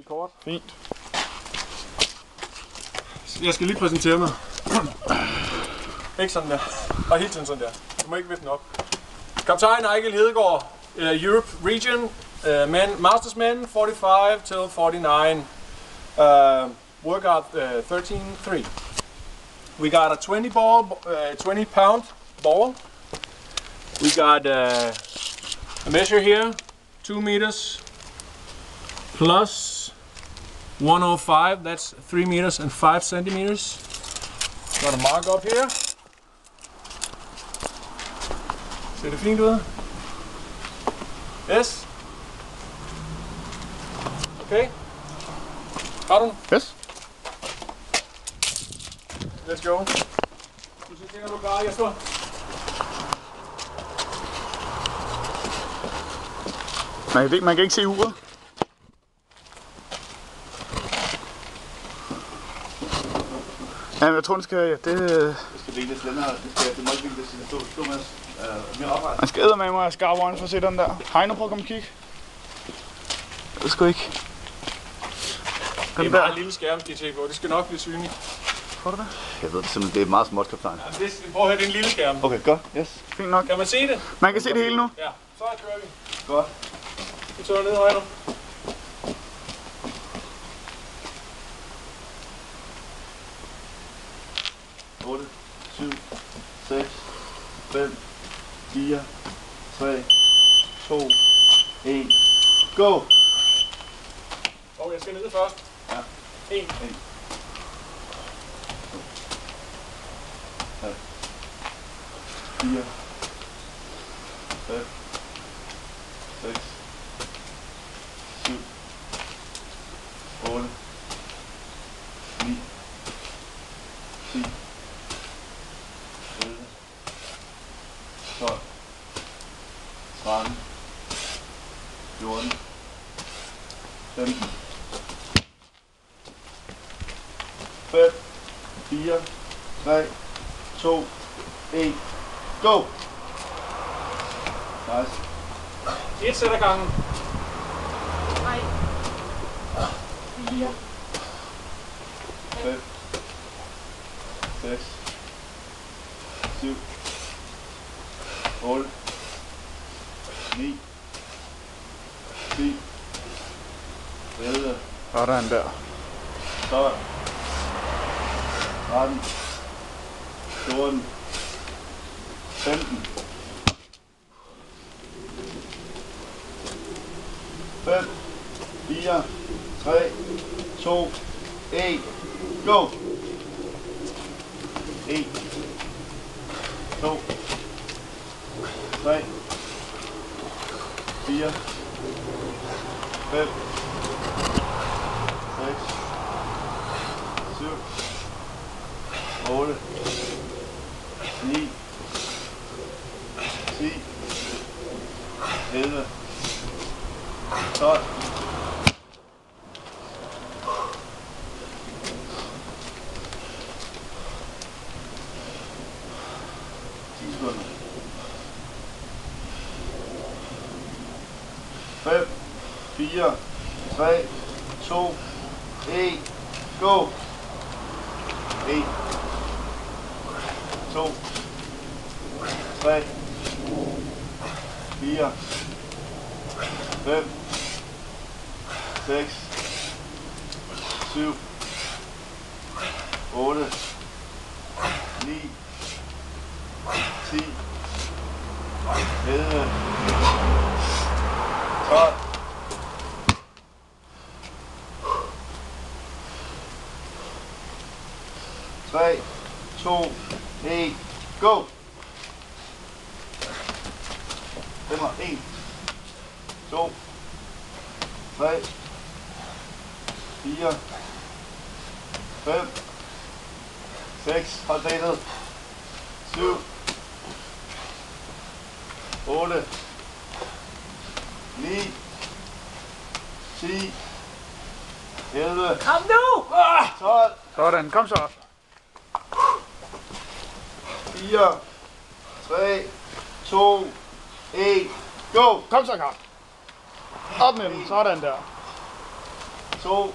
kort. Fint. Jeg skal lige præsentere mig. Ikke sådan der. Og hele tiden sådan der. Du må ikke vifte den op. Kaptajn Ejgil Hedegaard, Europe Region, Mastersman 45 till 49. Workout 13-3. We got a 20 pound ball. We got a measure here, 2 meters plus 105, that's 3 meters and 5 centimeters. Got a mark up here. Ser det fint ud? Yes? Okay. Har du den? Yes. Let's go. Du ser du klar, Jesper? Man kan ikke se uret. Ja, jeg tror, den skal... Det skal vindes længere. Det må ikke vindes. Det stå med mere opret. man skal eddermame mig af skarp øjne for at se den der. Heino, prøv at komme og kigge. Jeg ved sgu ikke. Det er bare en lille skærm, de tænker på. Det skal nok blive synligt. Får du det? Jeg ved det simpelthen. Det er meget småt, kaptajn. Ja, prøv at høre, det er en lille skærm. Okay, godt. Yes. Fint nok. Kan man se det? Man kan se det hele nu. Ja, så kører vi. Godt. Vi tager ned, Heino. Otte, 7, 6, 5, 4, 3, 2, 1, go! Og jeg skal ned først. Ja. 1. 4, 5, 6, 7, 8, 9, 10, 11, 12, 13, 14, 15, 5, 4, 3, 2, 1, go! Nice. Et sæt ad gangen. 3, 4, 5, 6, 7, 8, 9, 10, 11, Sådan der. 12, 13, 14, 15, 5, 4, 3, 2, 1, go! 1, 2, 3, 4, 5, 6, 7, 8, 9, 10, 11, 12, 10 sekunder. 5, 4, 3, 2, 1, go! 1, 2, 3, 4, 5, 6, 7, 8, 9, 10, 11, 12, 3, 2, 1, go! 1, 2, 3, 4, 5, 6, hold benet, 7, 8, 9, 10, 11, kom nu! 12, Sådan, kom så. 4, 3, 2, 1, go! Kom så, Karl. Op med den, sådan der. 2,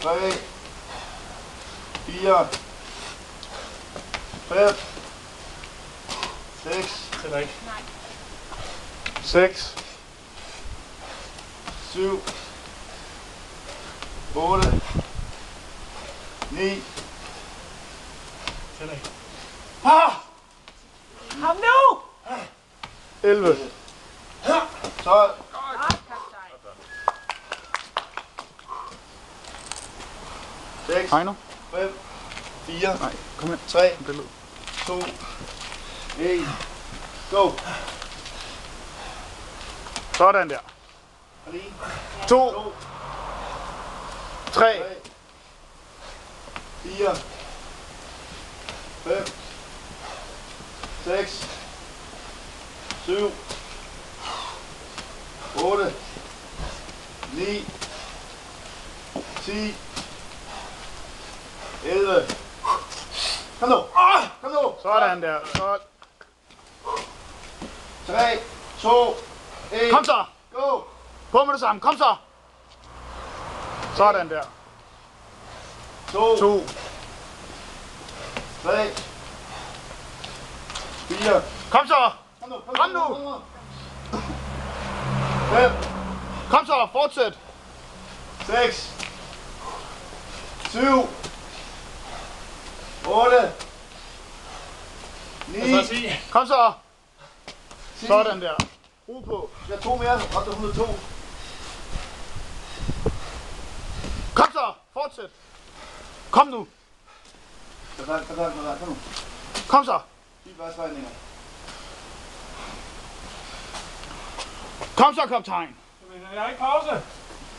3, 4, 5, 6, Tæller ikke. 6, 7, 8, 9, Tæller ikke. Kom nu! 11. 12, Godt, kaptajn. 6, Heino? 5, 4, Nej, kom hen. 3, Billede. 2, 1, go! Sådan der. Og lige. 2, 2, 3, 3, 4, 5, 6, 7, 8, 9, 10, 11. Kom nu! Kom nu! sådan der. Så, 3, 2, 1, kom så! go! På med det samme, kom så! Sådan der. 2, 2, 3, 4, kom så! kom nu! Kom nu! 5, Kom så, fortsæt! 6, 7, 8, 9, Og så 10. Kom så! 10. Sådan der. Ro på. Jeg har 2 mere, op til 102. Kom så, fortsæt! Kom nu! Kom nu. Kom så! 10 vejsvejninger. Kom så, kaptajn! Men jeg har ikke pause.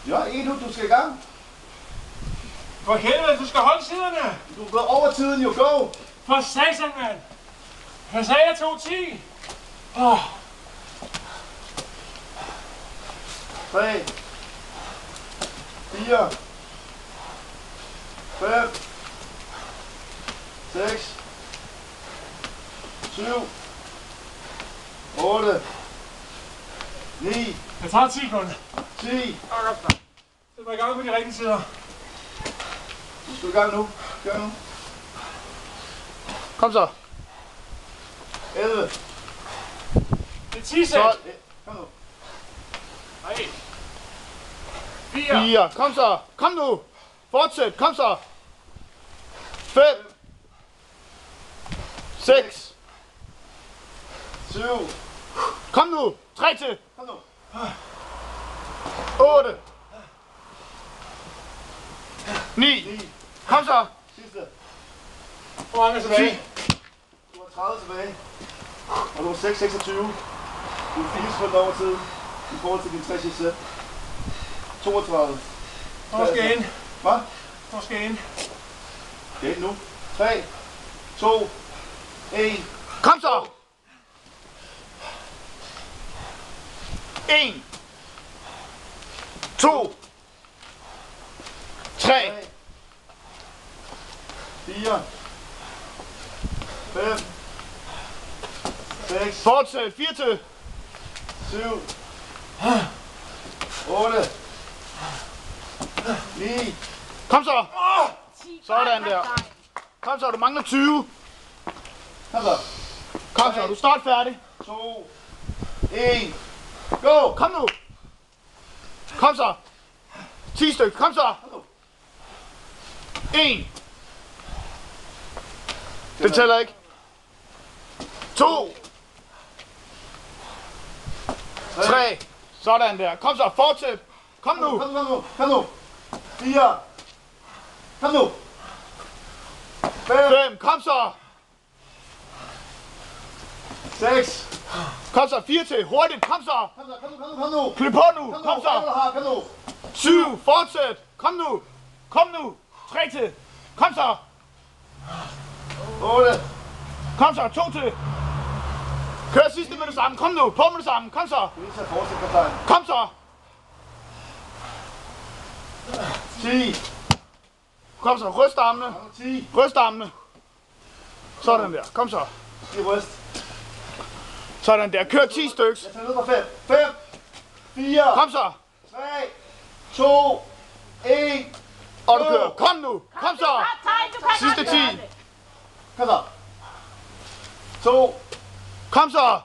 Ja, du skal i gang. For helvede, du skal holde siderne. Du er gået over tiden, jo. Go! For satan, mand. Jeg sagde, jeg tog 10. Åh. 3, 4, 5, 6, 7, 8, 9, Jeg tager 10 kun. 10. Det var i gang på de rigtige sider. Du skal i gang nu. Gør nu. Kom så! 11, Det er 10 sæt. 12, kom nu. 3. 4. 4, kom så! Kom nu! Fortsæt, kom så! 5, 6, 7, kom nu! 3 til! kom nu. 8, 9, 9, kom så! sidste. Hvor mange er tilbage? Du har 30 tilbage. Og du har 6, 26. Du er 4 sekunder over tid i forhold til din 3 sidste sæt. 32. Hvor skal jeg ind? Hvad? Hvor skal jeg ind? Det er nu. 3, 2, 1. Kom så! 1, 2, 3, 4, 5, 6, fortsæt, 4 til! 7, 8, 9, Kom så! 10. Sådan Godt, der. kaptajn. Kom så, du mangler 20. kom så. Kom så, du er snart færdig. 2, 1, go! Kom nu! Kom så! 10 stykker, kom så! 1. Det tæller ikke. 2, 3. Sådan der. Kom så, fortsæt. Kom nu. Kom nu, kom nu. 4, kom nu. 5, 5. Kom så. 6, Kom så, 4 til. Hurtigt. Kom så. kom nu. Klip på nu. Kom så. Kom nu. 7. Fortsæt. Kom nu. Kom nu. 3 til. Kom så. 8, Kom så. 2 til. Kør sidste med det samme. Kom nu. På med det samme. Kom så. vi skal fortsætte, kaptajn. Kom så. 10, Kom så. Ryst armene. 10, Ryst armene. Sådan der. Kom så. 10 ryst. Sådan der. Kør 10 stykker. Jeg tager ned på 5. 5, 4, Kom så. 3, 2, 1. Og du kører. Kom nu. Kom så. Kaptajn, du kan Sidste godt gøre 10. det. Kom så. 2, Kom så.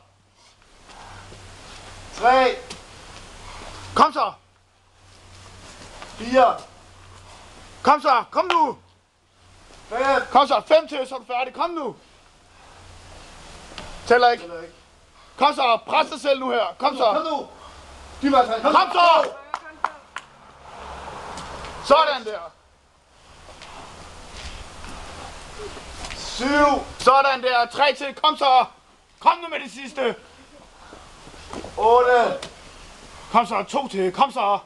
3, Kom så. 4, Kom så. Kom nu. 5. Kom så. 5 til, så er du færdig. Kom nu. Tæller ikke. Kom så. Pres dig selv nu her. Kom så. Kom nu. Dyb vejrtrækning. Kom så. Sådan der. 7, Sådan der. 3 til. Kom så. Kom nu med det sidste. 8, Kom så. 2 til. Kom så.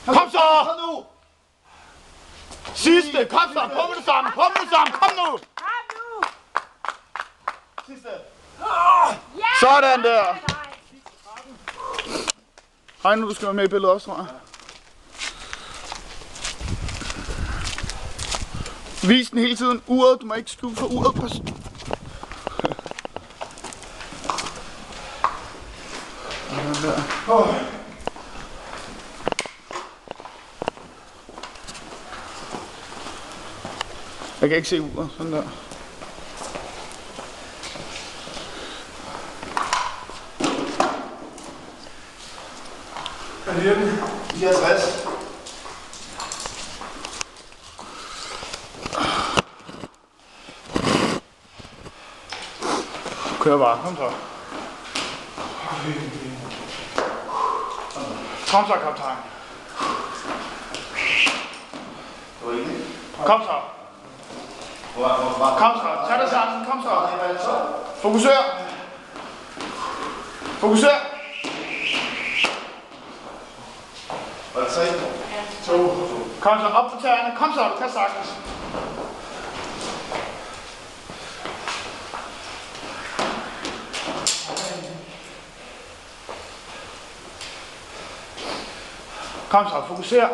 Kom så. Kom nu. Sidste. Kom så. På med det samme. På med det samme. Kom nu. Kom nu. Sidste. Ja! Sådan der. Nej. Hej nu, du skal være med i billedet også, tror jeg. Vis den hele tiden. Uret. Du må ikke skjule for uret. Pas. Jeg kan ikke se uret. Sådan der. Er det hjemme? 64. Kør bare. Kom så. Kom så, kaptajn. Det var ikke. Kom så. Kom så. Tag dig sammen. Kom så. Fokuser. Fokuser. Var det 3? 2. Kom så op på tæerne. Kom så. Du kan sagtens. Kom så. Fokuser.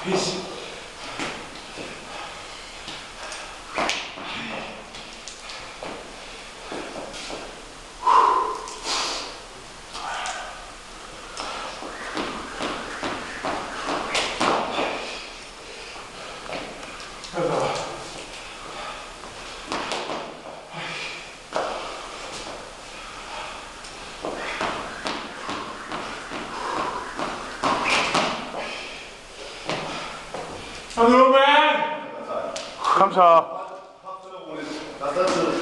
Pis. Kom nu, mand! Kom så. Der er stadig tid.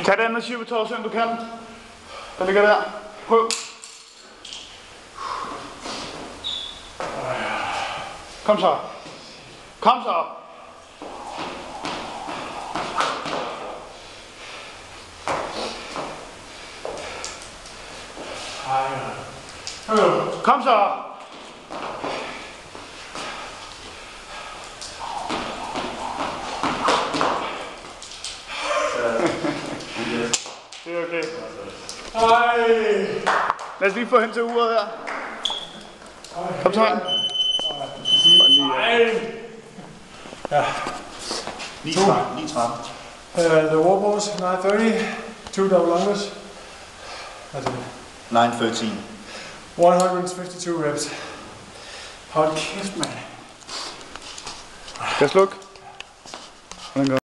Tag det andet skibetår, selvom du kan. Der ligger der. Prøv. Kom så. Kom så. Kom så. Det er okay. Ej! Lad os lige få hen til uret her. Kom så hen. Ej! Ja. 9-13. The warbos, 9:30. 2 double longers. Altså, 9-13. 152 reps. Hold kæft, mand. Skal jeg slukke?